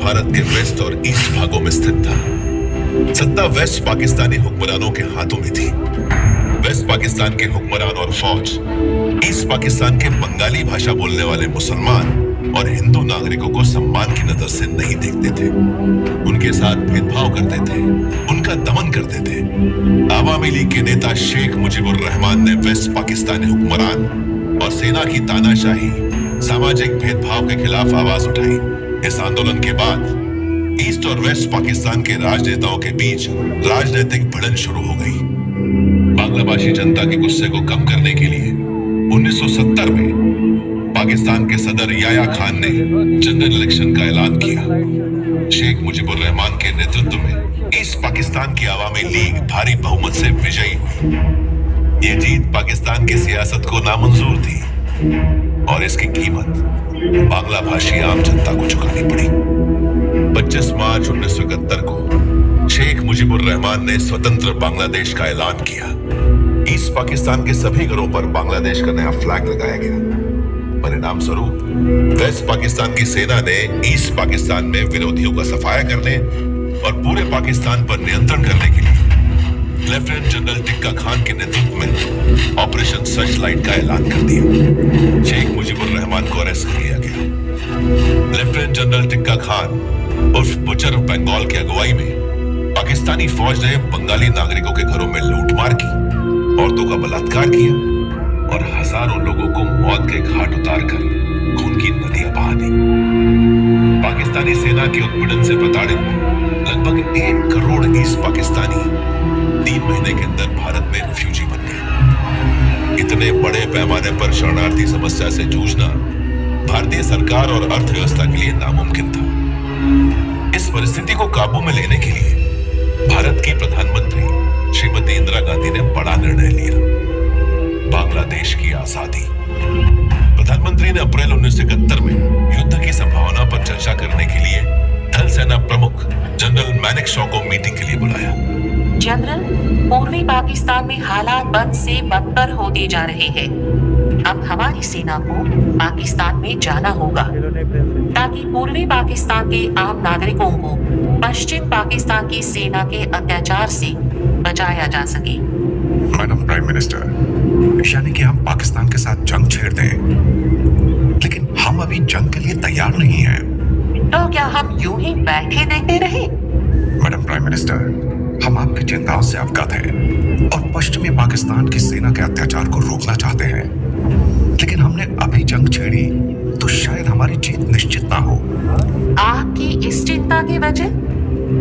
भारत के वेस्ट और ईस्ट भागों में स्थित था। सत्ता वेस्ट पाकिस्तानी हुक्मरानों के हाथों में थी। वेस्ट पाकिस्तान के हुक्मरान और फौज ईस्ट पाकिस्तान के बंगाली भाषा बोलने वाले मुसलमान और हिंदू नागरिकों को सम्मान की नजर से नहीं देखते थे। उनके साथ भेदभाव करते थे, उनका दमन करते थे। आवामी लीग के नेता शेख मुजीबुर रहमान ने वेस्ट पाकिस्तानी हुक्मरान और सेना की तानाशाही, सामाजिक भेदभाव के खिलाफ आवाज उठाई। इस आंदोलन के बाद ईस्ट और वेस्ट पाकिस्तान के राजनेताओं के बीच राजनीतिक भिड़न शुरू हो गई। बांग्लाभाषी जनता के गुस्से को कम करने के लिए 1970 में पाकिस्तान के सदर याया खान ने जनरल इलेक्शन का ऐलान किया। शेख मुजीबुर रहमान के नेतृत्व में ईस्ट पाकिस्तान की आवामी लीग भारी बहुमत से विजयी हुई। ये जीत पाकिस्तान की सियासत को नामंजूर थी और इसकी कीमत बांग्ला भाषी आम जनता को चुकानी पड़ी। 25 मार्च 1971 को शेख मुजीबुर रहमान ने स्वतंत्र बांग्लादेश का ऐलान किया। ईस्ट पाकिस्तान के सभी घरों पर बांग्लादेश का नया फ्लैग लगाया गया। परिणाम स्वरूप वेस्ट पाकिस्तान की सेना ने ईस्ट पाकिस्तान में विरोधियों का सफाया करने और पूरे पाकिस्तान पर नियंत्रण करने के लिए लेफ्टिनेंट जनरल टिक्का खान के नेतृत्व में ऑपरेशन सर्चलाइट का ऐलान कर दिया। शेख मुजीबुर रहमान को अरेस्ट कर लिया गया। लेफ्टिनेंट जनरल टिक्का खान उर्फ बुचर ऑफ बंगाल की अगुवाई में पाकिस्तानी फौज ने बंगाली नागरिकों के घरों में लूटमार की, औरतों का बलात्कार किया और हजारों लोगों को मौत के घाट उतारकर खून की नदियां बहा दी। पाकिस्तानी सेना के उत्पीड़न से प्रताड़ित लगभग 1 करोड़ ईस्ट पाकिस्तानी 3 महीने के अंदर भारत में रिफ्यूजी बन गए। इतने बड़े पैमाने पर शरणार्थी समस्या से जूझना भारतीय सरकार और अर्थव्यवस्था के लिए नामुमकिन था। इस परिस्थिति को काबू में लेने के लिए भारत की प्रधानमंत्री श्रीमती इंदिरा गांधी ने बड़ा निर्णय लिया, बांग्लादेश की आजादी। प्रधानमंत्री ने अप्रैल 1971 में युद्ध की संभावना पर चर्चा करने के लिए थल सेना प्रमुख जनरल मैनेकशॉ को मीटिंग के लिए बुलाया। जनरल, पूर्वी पाकिस्तान में हालात बद से बदतर होते जा रहे हैं। अब हमारी सेना को पाकिस्तान में जाना होगा ताकि पूर्वी पाकिस्तान के आम नागरिकों को पश्चिम पाकिस्तान की सेना के अत्याचार से बचाया जा सके। मैडम प्राइम मिनिस्टर, यानी कि हम पाकिस्तान के साथ जंग छेड़ दें, लेकिन हम अभी जंग के लिए तैयार नहीं हैं। तो क्या हम यूं ही बैठे देखते रहे? मैडम प्राइम मिनिस्टर, हम आपकी चिंताओं से अवगत हैं और पश्चिमी पाकिस्तान की सेना के अत्याचार को रोकना चाहते हैं, लेकिन हमने अभी जंग छेड़ी तो शायद हमारी जीत निश्चित ना हो। आपकी इस चिंता की वजह?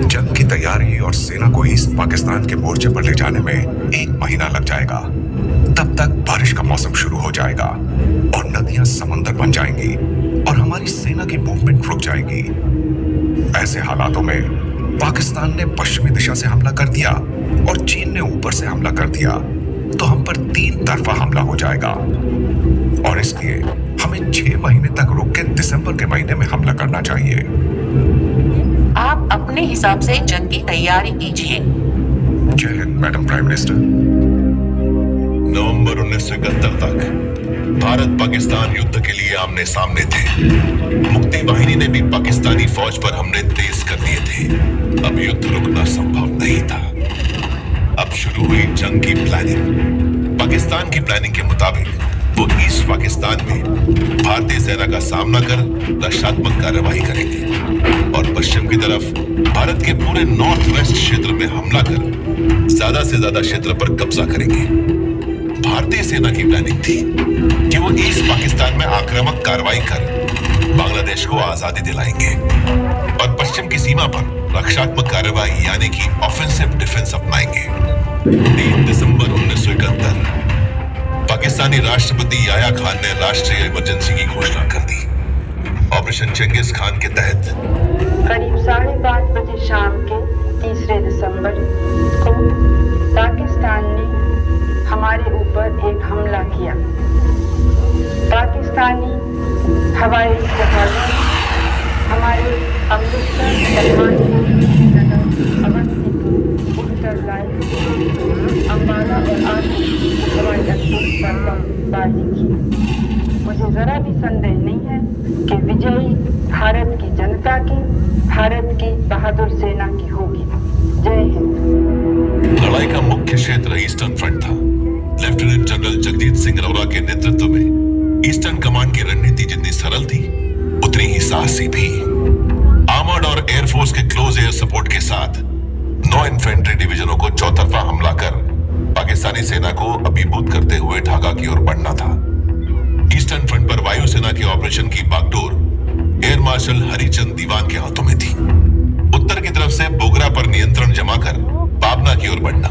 जंग की तैयारी और सेना को ईस्ट पाकिस्तान के मोर्चे पर ले जाने में 1 महीना लग जाएगा। तब तक बारिश का मौसम शुरू हो जाएगा और नदियां समंदर बन जाएंगी और हमारी सेना की मूवमेंट रुक जाएगी। ऐसे हालातों में पाकिस्तान ने पश्चिमी दिशा से हमला कर दिया और चीन ने ऊपर से हमला कर दिया तो हम पर 3 तरफा हमला हो जाएगा और इसलिए हमें 6 महीने तक रुक के दिसंबर के महीने में हमला करना चाहिए। आप अपने हिसाब से जंग की तैयारी कीजिए। जय हिंद मैडम प्राइम मिनिस्टर। नवंबर 1971 तक भारत पाकिस्तान युद्ध के लिए आमने सामने थे। मुक्ति वाहिनी ने भी पाकिस्तानी फौज पर हमले तेज कर दिए थे। अब युद्ध रुकना संभव नहीं था। अब शुरू हुई जंग की प्लानिंग। पाकिस्तान की प्लानिंग के मुताबिक वो ईस्ट पाकिस्तान में भारतीय सेना का सामना कर रक्षात्मक कार्रवाई करेंगे और पश्चिम की तरफ भारत के पूरे नॉर्थ वेस्ट क्षेत्र में हमला कर ज्यादा से ज्यादा क्षेत्र पर कब्जा करेंगे। भारतीय सेना की प्लानिंग थी कि वो ईस्ट पाकिस्तान में आक्रामक कार्रवाई कर बांग्लादेश को आजादी दिलाएंगे और पश्चिम की सीमा पर रक्षात्मक कार्रवाई यानी कि ऑफेंसिव डिफेंस अपनाएंगे। 3 दिसंबर 1971 पाकिस्तानी राष्ट्रपति याया खान ने राष्ट्रीय इमरजेंसी की घोषणा कर दी। ऑपरेशन चेंगिस खान के तहत करीब 5:30 बजे शाम के 3 दिसंबर को पाकिस्तान ने हमारे ऊपर एक हमला किया। पाकिस्तानी हवाई जहाज हमारे अमृतसर, अम्बाला और आदि हवाई अड्डों पर बमबारी की। मुझे जरा भी संदेह नहीं है कि विजयी भारत की जनता के भारत की बहादुर सेना की होगी। जय हिंद। लड़ाई का मुख्य क्षेत्र ईस्टर्न फ्रंट था। लेफ्टिनेंट जनरल जगजीत सिंह अरोरा के नेतृत्व में ईस्टर्न कमांड की रणनीति जितनी सरल थी, उतनी ही साहसी भी। आर्मर्ड और एयरफोर्स के क्लोज एयर सपोर्ट के साथ 9 इन्फेंट्री डिवीजनों को चौतरफा हमला कर पाकिस्तानी सेना को अभिभूत करते हुए ढाका की ओर बढ़ना था। ईस्टर्न फ्रंट पर वायुसेना के ऑपरेशन की बागडोर एयर मार्शल हरिचंद दीवान के हाथों में थी। उत्तर की तरफ से बोगरा पर नियंत्रण जमा कर पाबना की ओर बढ़ना।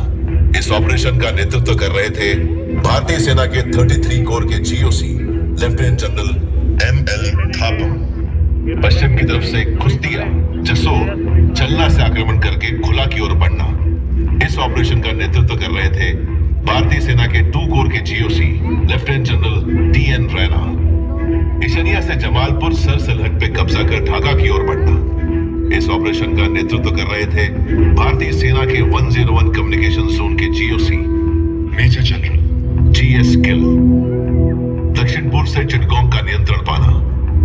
इस ऑपरेशन का नेतृत्व कर रहे थे भारतीय सेना के 33 कोर के जीओसी लेफ्टिनेंट जनरल एमएल थापम। पश्चिम की तरफ से कुश्तिया, जसोर, चलना से आक्रमण करके खुला की ओर बढ़ना। इस ऑपरेशन का नेतृत्व कर रहे थे भारतीय सेना के 2 कोर के GOC lieutenant general TN Raina. ईशनिया से जमालपुर सरसलहट पे कब्जा कर ढाका की ओर बढ़ना। इस ऑपरेशन का नेतृत्व कर रहे थे भारतीय सेना के 101 कम्युनिकेशन जोन के GOC major general GS Gill. दक्षिण पूर्व से चिटगोंग का नियंत्रण पाना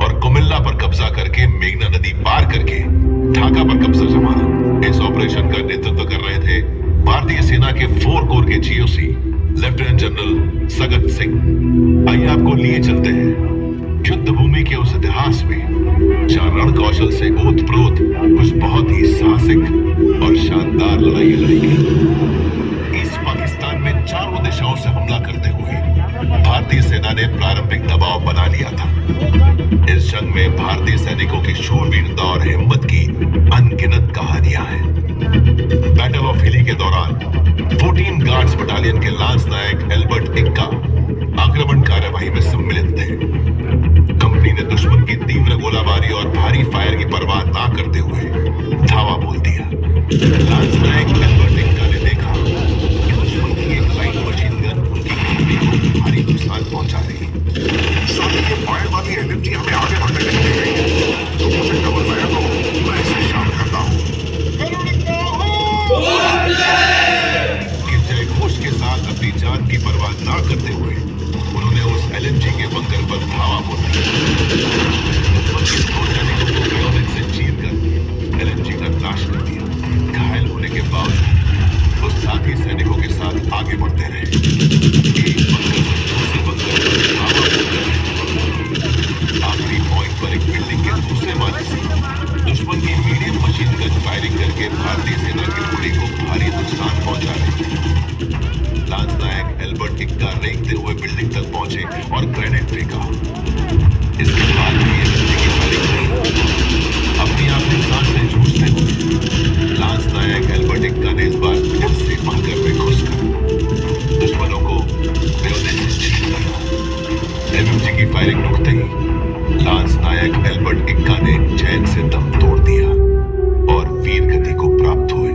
और कुमिल्ला पर कब्जा करके मेघना नदी पार करके ढाका पर कब्जा जमाना। इस ऑपरेशन का नेतृत्व कर रहे थे भारतीय सेना के 4 कोर के GOC lieutenant general Sagat Singh. आइए आपको लिए चलते हैं युद्ध भूमि के उस इतिहास में जहां रण कौशल से ओतप्रोत कुछ बहुत ही साहसिक और शानदार लड़ाई लड़ी गई। ईस्ट पाकिस्तान में चारों दिशाओं से हमला करते हुए भारतीय सेना ने प्रारंभिक दबाव बना लिया था। इस जंग में भारतीय सैनिकों की शूरवीरता और हिम्मत की अनगिनत कहानियां हैं। बैटल ऑफ हिली के दौरान 14 गार्ड्स बटालियन के लांस नायक एल्बर्ट इक्का आक्रमण कार्यवाही में सम्मिलित थे। कंपनी ने दुश्मन की तीव्र गोलाबारी और भारी फायर की परवाह ना करते हुए धावा बोल दिया। लांस नायक एल्बर्ट इक्का ने देखा कि दुश्मन की एक लाइट मशीन गन उनकी कंपनी को भारी नुकसान पहुंचा रही है। सामने के बाएं वाली एलएमजी हमें आगे बढ़ने नहीं दे रही है, तो मुझे डबल फायर दो, मैं इसे शामिल करता हूँ। जयघोष के साथ अपनी जान की परवाह ना करते हुए उन्होंने उस एलएमजी के बंकर पर धावा बोल दिया। से चीरकर एलएमजी का नाश कर दिया। घायल होने के बावजूद वो साथी सैनिकों के साथ आगे बढ़ते रहे। एक बंकर से दूसरे बंकर पर धावा बोलकर आखिरी पॉइंट पर एक बिल्डिंग के दूसरे माले से दुश्मन की मीडियम मशीन गन फायरिंग करके भारतीय सेना की टुकड़ी को भारी नुकसान पहुंचा रही। लांस नायक एल्बर्ट इक्का रेंगते हुए बिल्डिंग तक पहुंचे और ग्रेनेड फेंका। इसके बाद भी एलएमजी की फायरिंग नहीं। अपनी आखिरी सांस से जूझते हुए लांस नायक एल्बर्ट इक्का ने इस बार फिर से बंकर में घुसकर दुश्मनों को बेवजह से छीन लिया। एलएमजी की फायरिंग रुकते ही लांस नायक एल्बर्ट इक्का ने चैन से दम तोड़ दिया और वीर गति को प्राप्त हुए।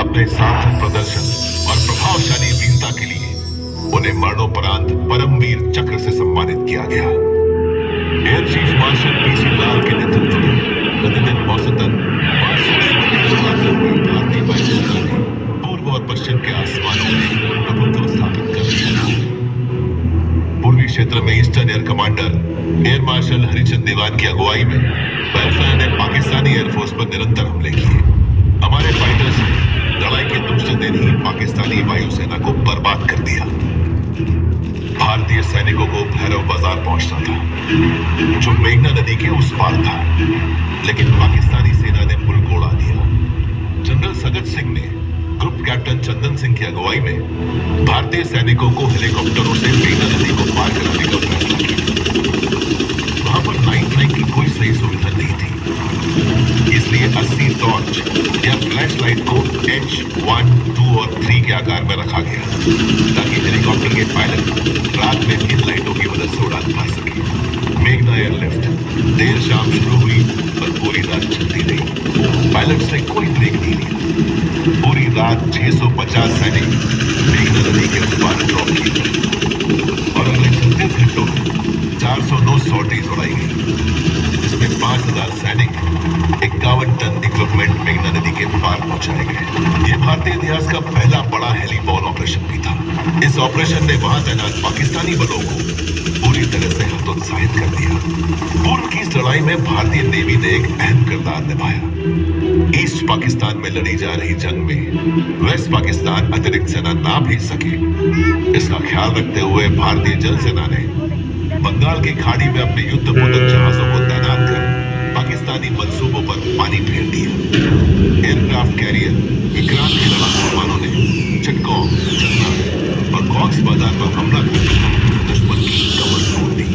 अपने सार्थक प्रदर्शन और प्रभावशाली वीरता के लिए उन्हें मरणोपरांत परमवीर चक्र से सम्मानित किया गया। एयर चीफ मार्शल पीसी लाल के नेतृत्व में प्रतिदिन औसतन 500 स्वदेश चलाते हुए भारतीय वायुसेना ने पूर्व और पश्चिम के आसमानों में प्रभुत्व स्थापित कर दिया। पूर्वी क्षेत्र में eastern air commander air marshal Harichand Dewan की अगुवाई में वायुसेना ने पाकिस्तानी एयरफोर्स पर निरंतर हमले किए। हमारे फाइटर्स ने लड़ाई के दूसरे दिन ही पाकिस्तानी वायुसेना को बर्बाद कर दिया। भारतीय सैनिकों को भैरव बाजार पहुंचना था जो मेघना नदी के उस पार था, लेकिन पाकिस्तानी सेना ने पुल को उड़ा दिया। जनरल सगत सिंह ने ग्रुप कैप्टन चंदन सिंह की अगुवाई में भारतीय सैनिकों को हेलीकॉप्टरों से मेघना नदी को पार कराने का फैसला किया। वहां पर नाइट लाइट की कोई सही सुविधा नहीं थी, इसलिए 80 टॉर्च या फ्लैश लाइट को H1, 2 और 3 के आकार में रखा गया ताकि हेलीकॉप्टर के पायलट रात में इन लाइटों की मदद से उड़ान भर सके। मेघना एयरलिफ्ट देर शाम शुरू हुई और पूरी रात चलती रही। पायलट्स ने कोई ब्रेक नहीं लिया। पूरी रात 650 सैनिक मेघना नदी के उस पार ड्रॉप किए और अगले 36 घंटों में 409 सॉर्टीज उड़ाई गई, जिसमें 5000 सैनिक 51 टन इक्विपमेंट मेघना नदी के पार पहुंचाए गए। यह भारतीय इतिहास का पहला बड़ा हेलीबॉल ऑपरेशन भी था। इस ऑपरेशन ने वहां तैनात पाकिस्तानी बलों को पूरी तरह से हतोत्साहित कर दिया। पूर्व की इस लड़ाई में भारतीय नेवी ने एक अहम किरदार निभाया। ईस्ट पाकिस्तान में लड़ी जा रही जंग में वेस्ट पाकिस्तान अतिरिक्त सेना ना भेज सके, इसका ख्याल रखते हुए भारतीय जल सेना ने बंगाल की खाड़ी में अपने युद्धपोतक जहाजों को तैनात कर पाकिस्तानी मंसूबों पर पानी फेर दिया। एयरक्राफ्ट कैरियर विक्रांत के लड़ाकू विमानों ने चिटगोंग, चन्ना और कॉक्स बाजार पर हमला कर दुश्मन की कमर तोड़ दी।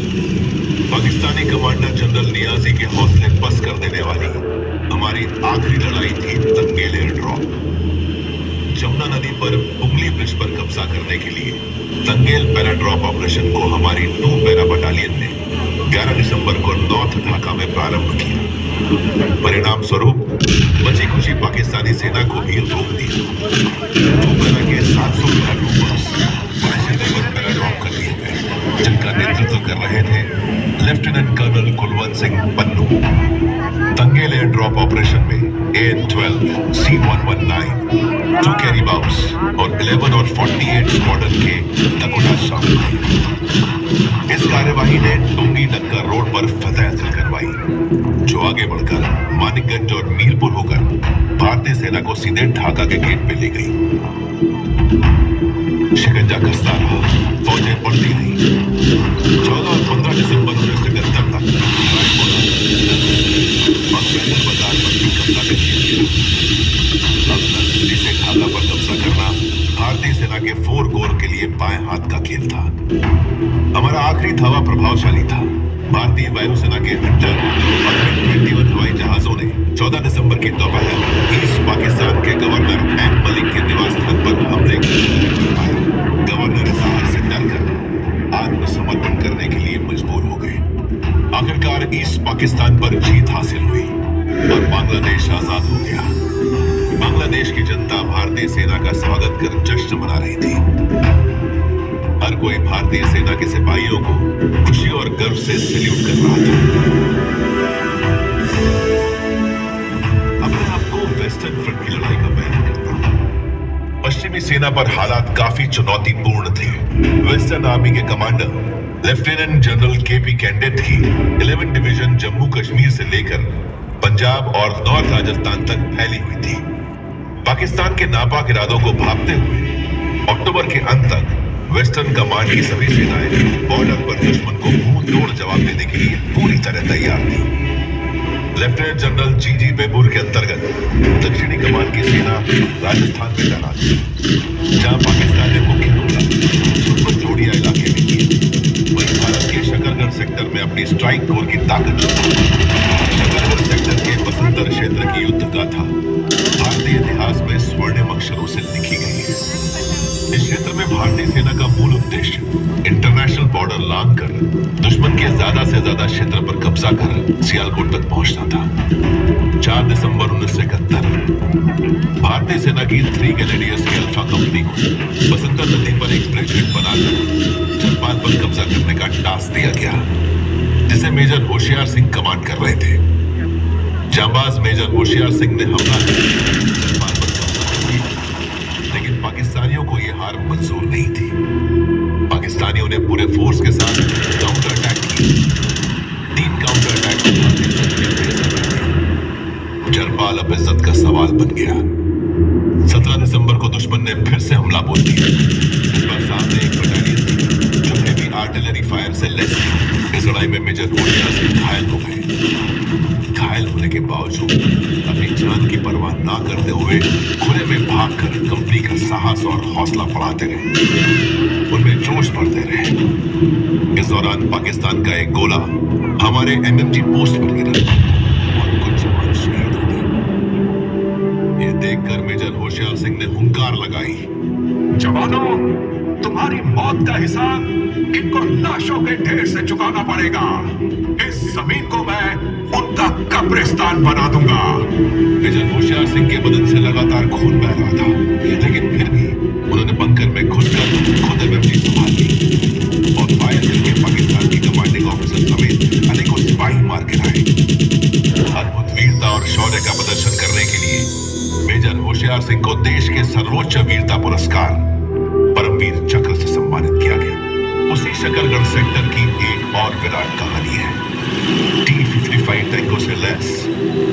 पाकिस्तानी कमांडर जनरल नियाजी के हौसले पस्त कर देने वाली हमारी आखिरी लड़ाई थी तंगेल एयर ड्रॉप। जमुना नदी पर उंगली ब्रिज पर कब्जा करने के लिए तंगेल पैराड्रॉप ऑपरेशन को हमारी 2 पैरा बटालियन ने 11 दिसंबर को नॉर्थ ढाका में प्रारंभ किया। परिणाम स्वरूप बची खुची पाकिस्तानी सेना को भी रोक दिया। 2 पैरा के 700 पैराट्रूपर्स पैराड्रॉप कर दिए गए, जिनका नेतृत्व कर रहे थे lieutenant colonel Kulwant Singh Pannu. Tangail air drop operation में AN-12, C-119, 2 कैरी बाउस और 11 और 48 स्क्वाड्रन के डकोटा शामिल थे। इस कार्यवाही ने टुंगी नक्कर रोड पर फतह हासिल करवाई, जो आगे बढ़कर मानिकगंज और मीरपुर होकर भारतीय सेना को सीधे ढाका के गेट पे ले गई। शिकंजा कसता रहा, फौजें बढ़ती रही। 14 और 15 दिसंबर 1971 तक और पैदल बाजार पर भी कब्जा कर लिया। अब नसबंदी से ढाका पर कब्जा करना भारतीय सेना के 4 कोर के लिए बाएं हाथ का खेल था। हमारा आखिरी धावा प्रभावशाली था। भारतीय वायुसेना के हंटर और MiG-21 हवाई जहाजों ने 14 दिसंबर की दोपहर ईस्ट पाकिस्तान के गवर्नर एम मलिक के निवास स्थान पर हमले करवाया। गवर्नर इस हार से डरकर आत्मसमर्पण करने के लिए मजबूर हो गए। आखिरकार ईस्ट पाकिस्तान पर जीत हासिल हुई और बांग्लादेश आजाद हो गया। बांग्लादेश की जनता भारतीय सेना का स्वागत कर जश्न मना रही थी। हर कोई भारतीय सेना के सिपाहियों को खुशी और गर्व से सैल्यूट कर रहा था। अब मैं आपको वेस्टर्न फ्रंट की लड़ाई का बयान करता हूं। पश्चिमी सेना पर हालात काफी चुनौतीपूर्ण थे। वेस्टर्न आर्मी के commander lieutenant general KP cadet की 11 डिवीजन जम्मू कश्मीर से लेकर पंजाब और नॉर्थ राजस्थान तक फैली हुई थी। पाकिस्तान के नापाक इरादों को भांपते हुए अक्टूबर के अंत तक वेस्टर्न कमांड की सभी सेनाएं बॉर्डर पर दुश्मन को मुंह तोड़ जवाब देने के लिए पूरी तरह तैयार थी। लेफ्टिनेंट जनरल GG बेबूर के अंतर्गत दक्षिणी कमान की सेना राजस्थान में तैनात थी, जहां पाकिस्तान ने मुख्य हमला सुरपत जोड़िया इलाके में किया। वहीं भारत के शकरगढ़ सेक्टर में अपनी स्ट्राइक कोर की ताकत शकरगढ़ सेक्टर के बसंतर क्षेत्र की युद्ध गाथा भारतीय इतिहास में स्वर्णिम अक्षरों से लिखी गई है। इस क्षेत्र में भारतीय सेना का मूल उद्देश्य इंटरनेशनल बॉर्डर लांघकर दुश्मन के ज्यादा से ज्यादा क्षेत्र पर कब्जा कर सियालकोट तक पहुंचना था। 4 दिसंबर 1971 भारतीय सेना की 3 ग्रेनेडियर्स की अल्फा कंपनी को बसंतर नदी पर एक ब्रिगेड बनाकर चरपाल पर कब्जा करने का टास्क दिया गया, जिसे मेजर होशियार सिंह कमांड कर रहे थे। जांबाज मेजर होशियार सिंह ने हमला कर चरपाल पर कब्जा कर लिया, लेकिन पाकिस्तानियों को यह हार मंजूर नहीं थी। पाकिस्तानियों ने पूरे फोर्स के साथ काउंटर अटैक किया। 3 काउंटर अटैक चरपाल अब इज्जत का सवाल बन गया। 17 दिसंबर को दुश्मन ने फिर से हमला बोल दिया। इस बार सामने एक बटालियन थी जो हेवी आर्टिलरी फायर से लैस थी। इस लड़ाई में मेजर होशियार सिंह घायल हो गए। घायल होने के बावजूद अपनी जान की परवाह ना करते हुए खुले में भागकर कंपनी का साहस और हौसला बढ़ाते रहे, उनमें जोश भरते रहे। इस दौरान पाकिस्तान का एक गोला हमारे MMG पोस्ट पर गिरा और कुछ जवान शहीद हो गए। ये देखकर मेजर होशियार सिंह ने हुंकार लगाई, जवानों, तुम्हारी मौत का हिसाब इनको लाशों के ढेर से चुकाना पड़ेगा। इस जमीन को मैं उनका कब्रिस्तान बना दूंगा। मेजर होशियार सिंह के बदन से लगातार खून बह रहा था, लेकिन फिर भी उन्होंने बंकर में घुसकर खुद MMG संभाल ली और फायर करके पाकिस्तान की कमांडिंग ऑफिसर समेत अनेकों सिपाही मार गिराए। अद्भुत वीरता और शौर्य का प्रदर्शन करने के लिए मेजर होशियार सिंह को देश के सर्वोच्च वीरता पुरस्कार परमवीर चक्र सम्मानित किया गया। उसी शकरगढ़ सेक्टर की एक और विराट कहानी है। T-55 टैंकों से लैस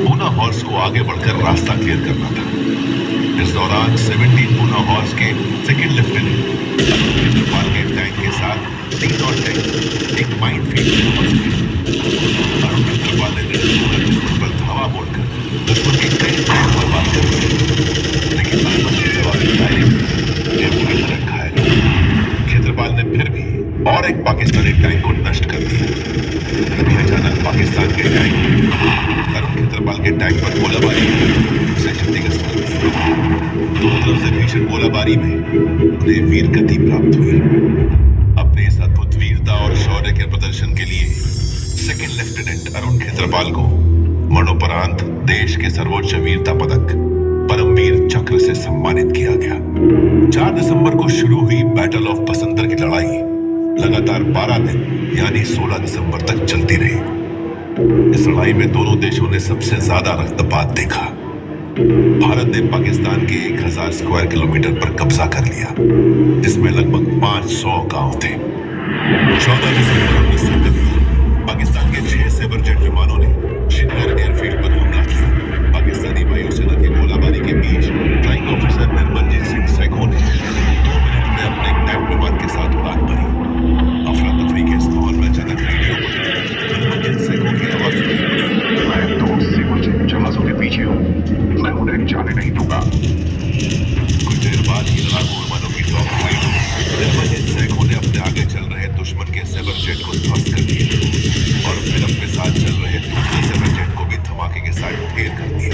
पूना हॉर्स को आगे बढ़कर रास्ता क्लियर करना था। इस दौरान 17 पूना हॉर्स के सेकंड लेफ्टिनेंट क्षेत्रपाल के टैंक के साथ 3 और टैंक एक माइन फील्ड में फंस गए। अरुण क्षेत्रपाल ने दुश्मन पर धावा बोलकर दुश्मन के कई टैंक बर्बाद कर दिए, लेकिन दुश्मन के जवाबी फायरिंग में पूरी तरह घायल हो गए। क्षेत्रपाल ने फिर भी और एक पाकिस्तानी टैंक को नष्ट कर दिया। तभी अचानक पाकिस्तान के टैंक अरुण क्षेत्रपाल के टैंक पर गोलाबारी उसे क्षतिग्रस्त कर दिया। दोनों तरफ से भीषण गोलाबारी में उन्हें वीर गति प्राप्त हुई। अपने इस अद्भुत वीरता और शौर्य के प्रदर्शन के लिए सेकंड लेफ्टिनेंट अरुण क्षेत्रपाल को मरणोपरांत देश के सर्वोच्च वीरता पदक परमवीर चक्र से सम्मानित किया गया। 4 दिसंबर को शुरू हुई बैटल ऑफ बसंतर की लड़ाई लगातार 12 दिन यानी 16 दिसंबर तक चलती रही। इस लड़ाई में दोनों देशों ने सबसे ज्यादा रक्तपात देखा। भारत ने पाकिस्तान के 1000 स्क्वायर किलोमीटर पर कब्जा कर लिया, जिसमें लगभग 500 गांव थे। 14 दिसंबर 1971 पाकिस्तान के 6 सेबर जेट विमानों ने श्रीनगर एयरफील्ड पर हमला किया। पाकिस्तानी वायुसेना की गोलाबारी के बीच फ्लाइंग ऑफिसर निर्मलजीत सिंह सैखों ने 2 मिनट में अपने टैंक विमान के साथ उड़ान भरी। अफरा तफरी के इस माहौल में अचानक रेडियो पर निर्मलजीत सैखों की आवाज सुनाई पड़ी। मैं 2 सेबर जेट जहाजों के पीछे हूँ, मैं उन्हें जाने नहीं दूंगा। कुछ देर बाद ही लड़ाकू विमानों की टॉप फाइट निर्मलजीत सैखों ने अपने आगे चल रहे दुश्मन के सेबर जेट को ध्वस्त कर दिया और फिर अपने साथ चल रहे दूसरे सेबर जेट को भी धमाके के साथ ढेर कर दिया।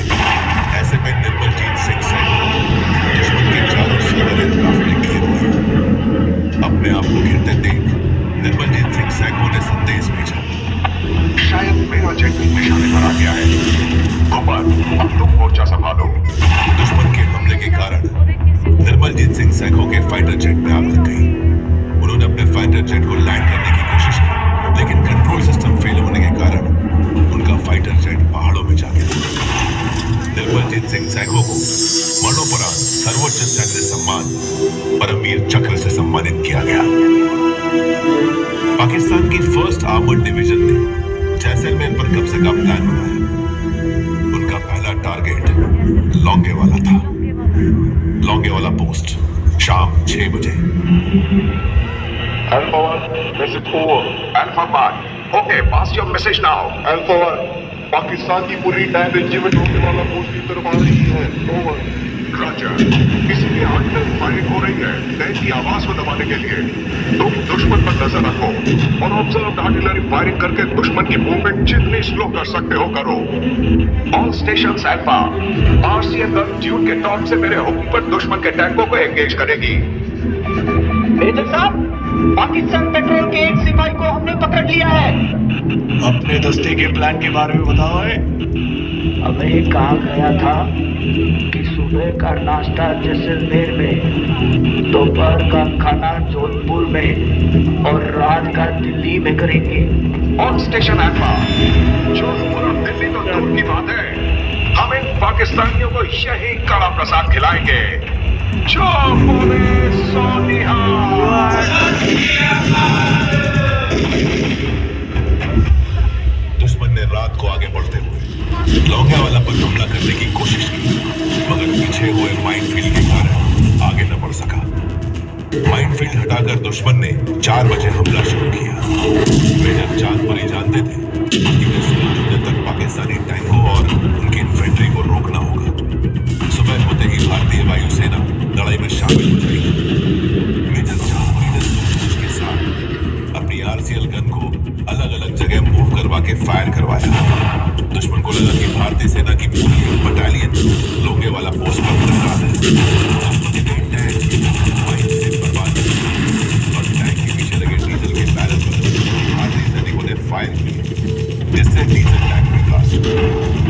ऐसे में निर्मलजीत सिंह सैखों दुश्मन के चारों सीधे एयरक्राफ्ट ने घेर लिया। अपने आप को घिरते देख निर्मलजीत सिंह सैखों ने संदेश भेजा, शायद मेरा जेट निशाने पर आ गया है। गोपाल, अब तुम मोर्चा संभालो। दुश्मन के हमले के कारण निर्मलजीत सिंह सैखों के फाइटर जेट में आग लग गई। उन्होंने अपने फाइटर जेट को लैंड करने की कोशिश की, लेकिन कंट्रोल सिस्टम फेल होने के कारण उनका फाइटर जेट पहाड़ों में जा गिरा। निर्मलजीत सिंह सैखों को मरणोपरांत सर्वोच्च सैन्य सम्मान परमवीर चक्र से सम्मानित किया गया। पाकिस्तान की 1st आर्मर्ड डिवीजन ने जैसलमेर पर कब्जे का प्लान बनाया। उनका पहला टारगेट लौंगेवाला था। लौंगेवाला पोस्ट शाम 6 बजे। Alpha 1, message over. Alpha 1, okay, pass your message now. Alpha 1, Pakistan की पूरी टैंक रेजिमेंट लौंगेवाला पोस्ट की तरफ आ रही है। ओवर। Roger. किसी के हाथ में फायरिंग हो रही है, टैंक की आवाज को दबाने के लिए। तुम दुश्मन पर नजर रखो और ऑब्जर्व आर्टिलरी फायरिंग करके दुश्मन की मूवमेंट जितनी स्लो कर सकते हो करो। All stations alpha, RCF gun tune के टॉप से मेरे हुक्म पर दुश्मन के टैंकों को एंगेज करेगी। मेजर साहब, पाकिस्तान पेट्रोल के एक सिपाही को हमने पकड़ लिया है। अपने दस्ते के प्लान के बारे में बताओ है। हमें कहा गया था कि सुबह का नाश्ता जैसलमेर में, दोपहर का खाना जोधपुर में और रात का दिल्ली में करेंगे। ऑन स्टेशन अल्फा, जोधपुर और दिल्ली तो दूर की बात है, हम इन पाकिस्तानियों को यही कड़ा प्रसाद खिलाएंगे। जो बोले सो निहाल। दुश्मन ने रात को आगे बढ़ते हुए लौंगेवाला पर हमला करने की कोशिश की, मगर पीछे हुए माइनफील्ड के कारण आगे न बढ़ सका। माइनफील्ड हटाकर दुश्मन ने 4 बजे हमला शुरू किया। मेजर चांदपुरी जानते थे कि वे सूरज होने तक पाकिस्तानी टैंकों और उनकी इन्फेंट्री को रोकना होगा। सुबह होते ही भारतीय वायुसेना लड़ाई में शामिल हो जाएगी। मेजर चांदपुरी ने सूझबूझ के साथ अपनी आरसीएल गन को अलग अलग जगह मूव करवा के फायर करवाया। दुश्मन को लगा कि भारतीय सेना की पूरी बटालियन लौंगेवाला पोस्ट पर टकरा है। दुश्मन के कई टैंक माइन से बर्बाद और टैंक के पीछे लगे डीजल के बैरल पर भारतीय सैनिकों ने फायर किए, जिससे डीजल टैंक में ब्लास्ट हुआ।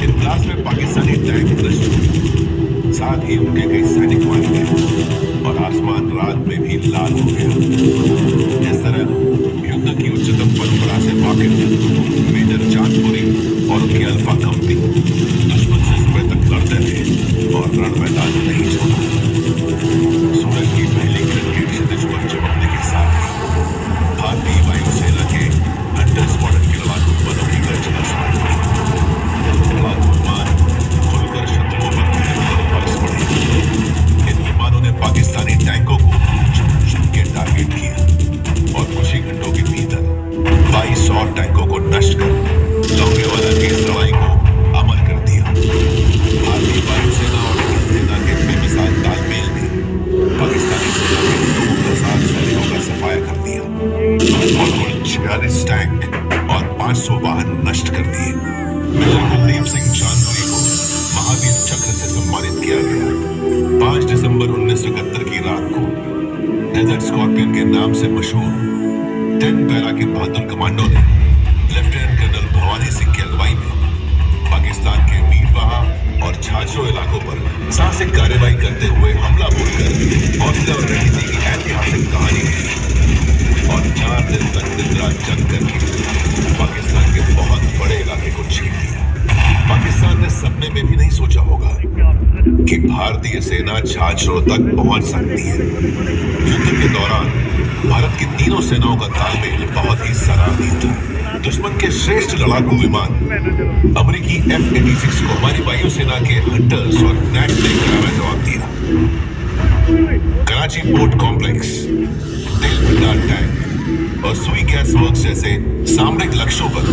इन ब्लास्ट में पाकिस्तानी टैंक नष्ट हुए, साथ ही उनके कई सैनिक मारे गए और आसमान रात में भी लाल हो गया। इस तरह युद्ध की उच्चतम परंपरा से वाकिफ मेजर चांदपुरी और उनकी अल्फा कंपनी दुश्मन से सुबह तक लड़ते थे और रण मैदान नहीं छोड़ा। सूरज की पहली किरण के क्षितिज पर चमकने के साथ दिसंबर 1971 की रात को डेजर्ट स्कॉर्पियन के नाम से मशहूर 10 पैरा के बहादुर कमांडो ने लेफ्टिनेंट कर्नल भवानी सिंह की अगुवाई में पाकिस्तान के मीरवाहा और छाछो इलाकों पर साहसिक कार्रवाई करते हुए हमला बोलकर हौसले और रणनीति की ऐतिहासिक कहानी है और 4 दिन तक दिन रात जंग करके पाकिस्तान के बहुत बड़े इलाके को छीन लिया। पाकिस्तान ने सपने में भी नहीं सोचा होगा कि भारतीय सेना छाछरो तक पहुंच सकती है। युद्ध के दौरान भारत की तीनों सेनाओं का तालमेल बहुत ही सराहनीय था। दुश्मन के श्रेष्ठ लड़ाकू विमान अमेरिकी F-86 को हमारी वायुसेना के हंटर्स और नैट्स ने करारा जवाब दिया। कराची पोर्ट कॉम्प्लेक्स, तेल भंडार टैंक और सुई गैस वर्क जैसे सामरिक लक्ष्यों पर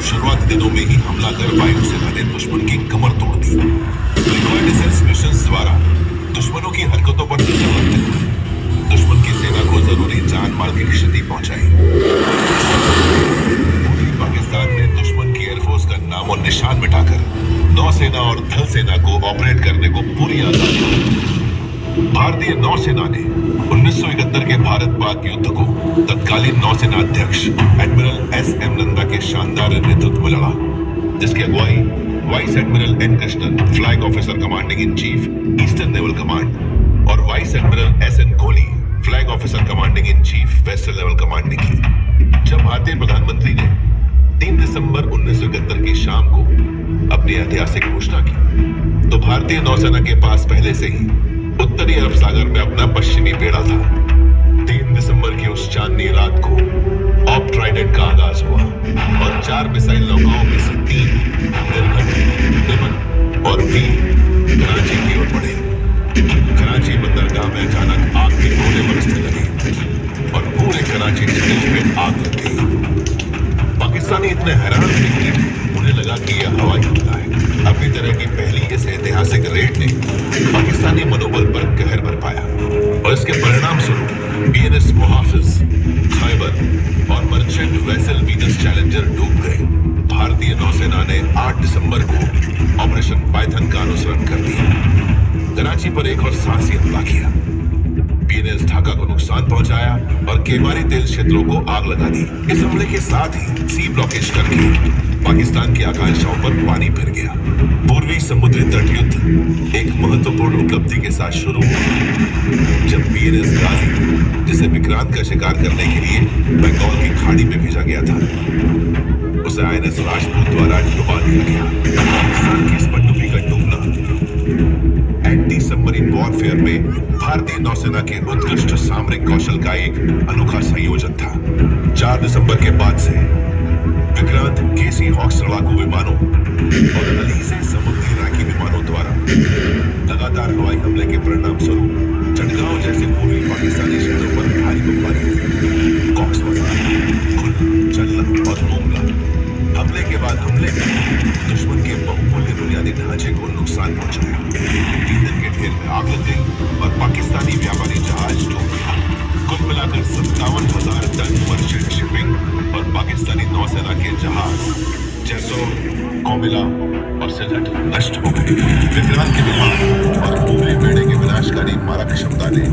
शुरुआती दिनों में ही हमला कर वायुसेना ने दुश्मन की कमर तोड़ दी। रिकॉर्डिसेंस मिशंस द्वारा दुश्मनों की हरकतों पर नजर रखते हुए दुश्मन की सेना को जरूरी जान माल की क्षति पहुंचाई। पाकिस्तान ने दुश्मन की एयरफोर्स का नाम और निशान मिटाकर नौसेना और थल सेना को ऑपरेट करने को पूरी आजादी दी। भारतीय नौसेना ने 1971 के भारत पाक युद्ध को तत्कालीन नौसेना अध्यक्ष एडमिरल S.M. नंदा के शानदार नेतृत्व में लड़ा, जिसकी अगुवाई vice admiral N. Krishnan, flag officer commanding in chief eastern naval command, और vice admiral S.N. Kohli, flag officer commanding in chief western naval command ने की। जब भारतीय प्रधानमंत्री ने 3 दिसंबर 1971 की शाम को अपनी ऐतिहासिक घोषणा की, तो भारतीय नौसेना के पास पहले से ही उत्तरी अरब सागर में अपना पश्चिमी बेड़ा था। 3 दिसंबर की उस चांदनी रात को ऑप ट्राइडेंट का आगाज हुआ और 4 मिसाइल नौकाओं में से 3 निर्घट, निमन और 3 कराची की ओर बढ़े। कराची बंदरगाह में अचानक आग के गोले बरसने लगे और पूरे कराची शहर में आग लग गई। पाकिस्तानी इतने हैरान थे कि उन्हें लगा कि यह हवाई हमला है। अपनी तरह की पहली इस ऐतिहासिक रेड ने पाकिस्तानी मनोबल पर कहर बरपाया और इसके परिणाम स्वरूप PNS मुहाफिज, खैबर और मर्चेंट वेसल वीनस चैलेंजर डूब गए। भारतीय नौसेना ने 8 दिसंबर को ऑपरेशन पाइथन का अनुसरण कर लिया। कराची पर एक और साहसी हमला किया। PNS ढाका को नुकसान पहुंचाया और केमारी तेल क्षेत्रों को आग लगा दी। इस हमले के साथ ही सी ब्लॉकेज करके पाकिस्तान की आकांक्षाओं पर पानी फिर गया। पूर्वी समुद्री तट युद्ध एक महत्वपूर्ण उपलब्धि के साथ शुरू हुआ जब PNS गाजी, जिसे विक्रांत का शिकार करने के लिए बंगाल की खाड़ी में भेजा गया था, उसे INS राजपूत द्वारा डुबा दिया गया। पाकिस्तान की इस पनडुब्बी का डूबना एंटी सबमरीन वॉरफेयर में भारतीय नौसेना के उत्कृष्ट सामरिक कौशल का एक अनोखा संयोजन था। 4 दिसंबर के बाद से विक्रांत केसी हॉक्स लड़ाकू विमानों और अलीजे समुद्री रैकी विमानों द्वारा लगातार हवाई हमले के परिणाम स्वरूप चटगांव जैसे पूर्वी पाकिस्तानी शहरों पर भारी बमबारी हुई। कॉक्स बाजार, खुल, चल्ला और मोंगला हमले के बाद हमले में दुश्मन के बहुमूल्य बुनियादी ढांचे को नुकसान पहुंचाया। ईंधन के ढेर में आग लग गई और पाकिस्तानी व्यापारी जहाज डूब गया। कुल मिलाकर 57,000 टन मर्चेंट शिपिंग और पाकिस्तानी नौसेना के जहाज जैसो, कोमिला और सिलहट नष्ट हो गए। विक्रांत के विमान और पूरे बेड़े के विनाशकारी मारक क्षमता ने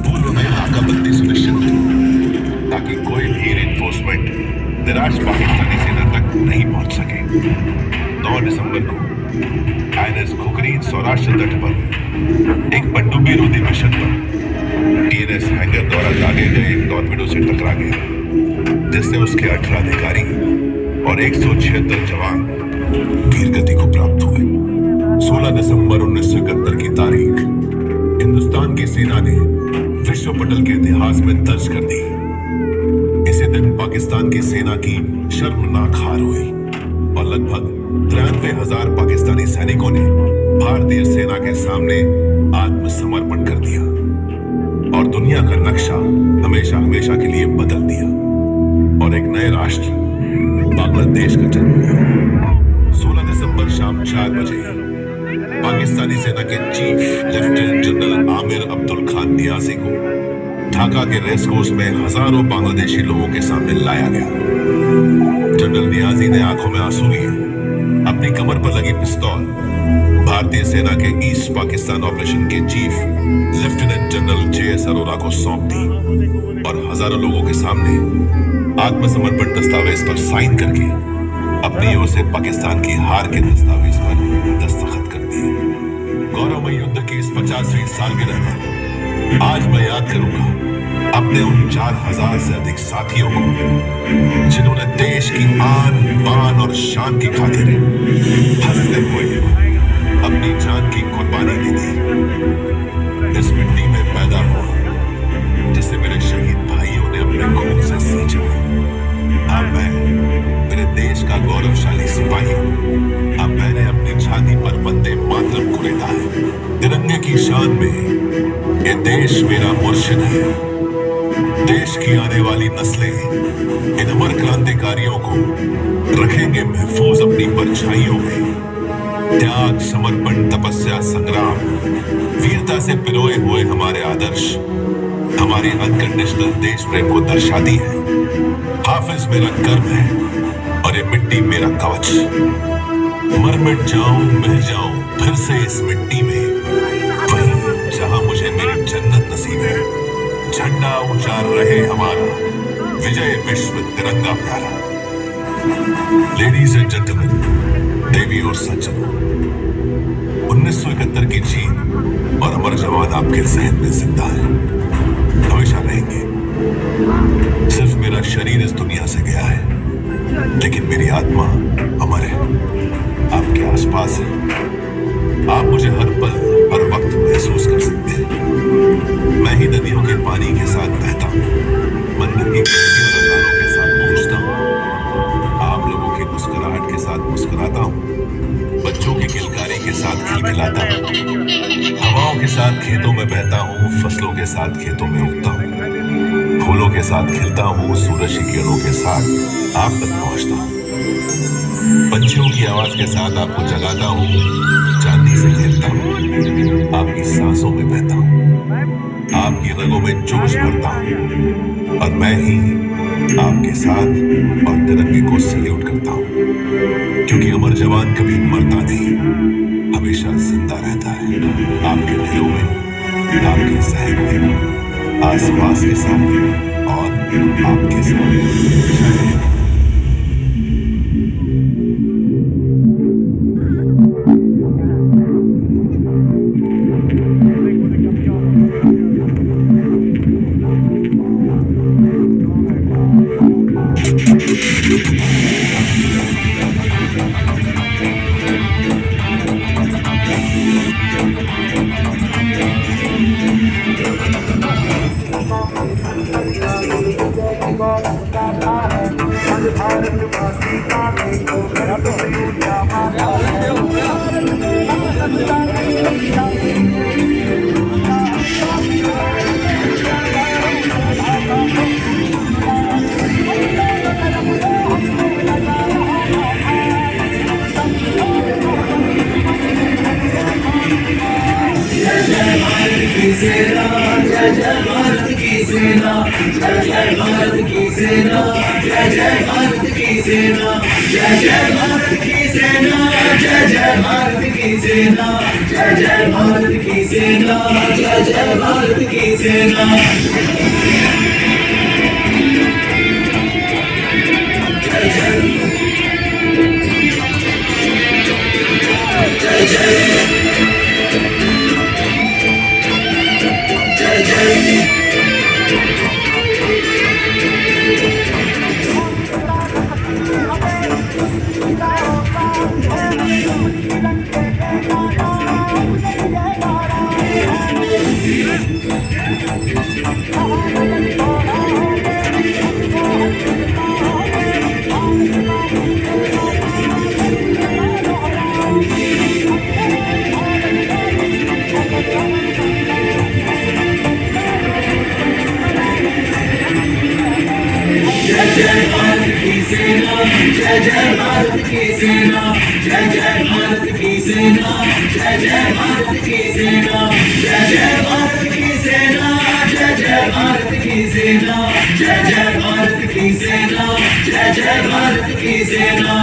पूर्व में नाकाबंदी सुनिश्चित की ताकि कोई भी रिइंफोर्समेंट निराश पाकिस्तानी सेना तक नहीं पहुंच सके। 9 दिसंबर को INS खुकरी सौराष्ट्र तट पर एक पनडुब्बी रोधी मिशन पर PNS हैंगर द्वारा दागे गए एक टॉर्पेडो से टकरा गया, जिससे उसके 18 अधिकारी और 176 जवान वीरगति को प्राप्त हुए। 16 दिसंबर 1971 की तारीख हिंदुस्तान की सेना ने विश्व पटल के इतिहास में दर्ज कर दी। इसी दिन पाकिस्तान की सेना की शर्मनाक हार हुई और लगभग 93,000 पाकिस्तानी सैनिकों ने भारतीय सेना के सामने आत्मसमर्पण कर दिया और दुनिया का नक्शा हमेशा हमेशा के लिए बदल दिया और एक नए राष्ट्र बांग्लादेश का जन्म हुआ। 16 दिसंबर शाम 4 बजे पाकिस्तानी सेना के chief lieutenant general Amir Abdul Khan Niazi को ढाका के रेस कोर्स में हजारों बांग्लादेशी लोगों के सामने लाया गया। जनरल नियाजी ने आंखों में आंसू लिए अपनी कमर पर लगी पिस्तौल भारतीय भारतीय सेना के ईस्ट पाकिस्तान ऑपरेशन के chief lieutenant general JS Arora को सौंप दी और हजारों लोगों के सामने आत्मसमर्पण दस्तावेज पर साइन करके अपनी ओर से पाकिस्तान की हार के दस्तावेज पर दस्तखत कर दिए। गौरवमय युद्ध की इस 50वीं सालगिरह पर आज मैं याद करूंगा अपने उन 4000 से अधिक साथियों को जिन्होंने देश की आन बान और शान की खातिर हंसते हुए अपनी जान की कुर्बानी दी थी। इस मिट्टी में पैदा हुआ जिसे मेरे शहीद भाइयों ने अपने खून से सींचा। अब मैं मेरे देश का गौरवशाली सिपाही हूं। अब मैंने अपनी छाती पर वंदे मातरम कुरेदा है। तिरंगे की शान में ये देश मेरा मुर्शिद है। देश की आने वाली नस्लें इन अमर क्रांतिकारियों को रखेंगे महफूज अपनी परछाइयों में। त्याग, समर्पण, तपस्या, संग्राम, वीरता से पिरोए हुए हमारे आदर्श हमारे अनकंडीशनल देश प्रेम को दर्शाती है। हाफिज मेरा कर्म है और ये मिट्टी मेरा कवच। मर मिट जाऊं, मिल जाऊं फिर से इस मिट्टी में, वहीं जहां मुझे मेरी जन्नत नसीब है। झंडा ऊंचा रहे हमारा, विजय विश्व तिरंगा प्यारा। लेडीज एंड जेंटलमैन, देवी और सज्जनों, 1971 की जीत और अमर जवान आपके जहन में जिंदा है, हमेशा रहेंगे। सिर्फ मेरा शरीर इस दुनिया से गया है, लेकिन मेरी आत्मा अमर है, आपके आसपास है। आप मुझे हर पल हर वक्त महसूस कर सकते हैं। मैं ही नदियों के पानी के साथ बहता हूँ, मंदिर की तारों के साथ पहुंचता हूँ, आप लोगों की मुस्कुराहट के साथ मुस्कुराता हूँ, बच्चों की किलकारी के साथ खिलखिलाता हूँ, हवाओं के साथ खेतों में बहता हूँ, फसलों के साथ खेतों में उगता हूँ, फूलों के साथ खिलता हूँ, सूरज की किरणों के साथ आप तक पहुंचता हूँ, पंछियों की आवाज के साथ आपको जगाता हूँ, चांदी से खेलता हूँ, आपकी सांसों में बहता हूँ, आपकी रगों में जोश भरता हूँ और मैं ही आपके साथ और तिरंगे को सैल्यूट करता हूँ, क्योंकि अमर जवान कभी मरता नहीं, हमेशा जिंदा रहता है, आपके दिलों में, आपके जहन में, आसपास के सामने और आपके सामने। जय भारत की सेना।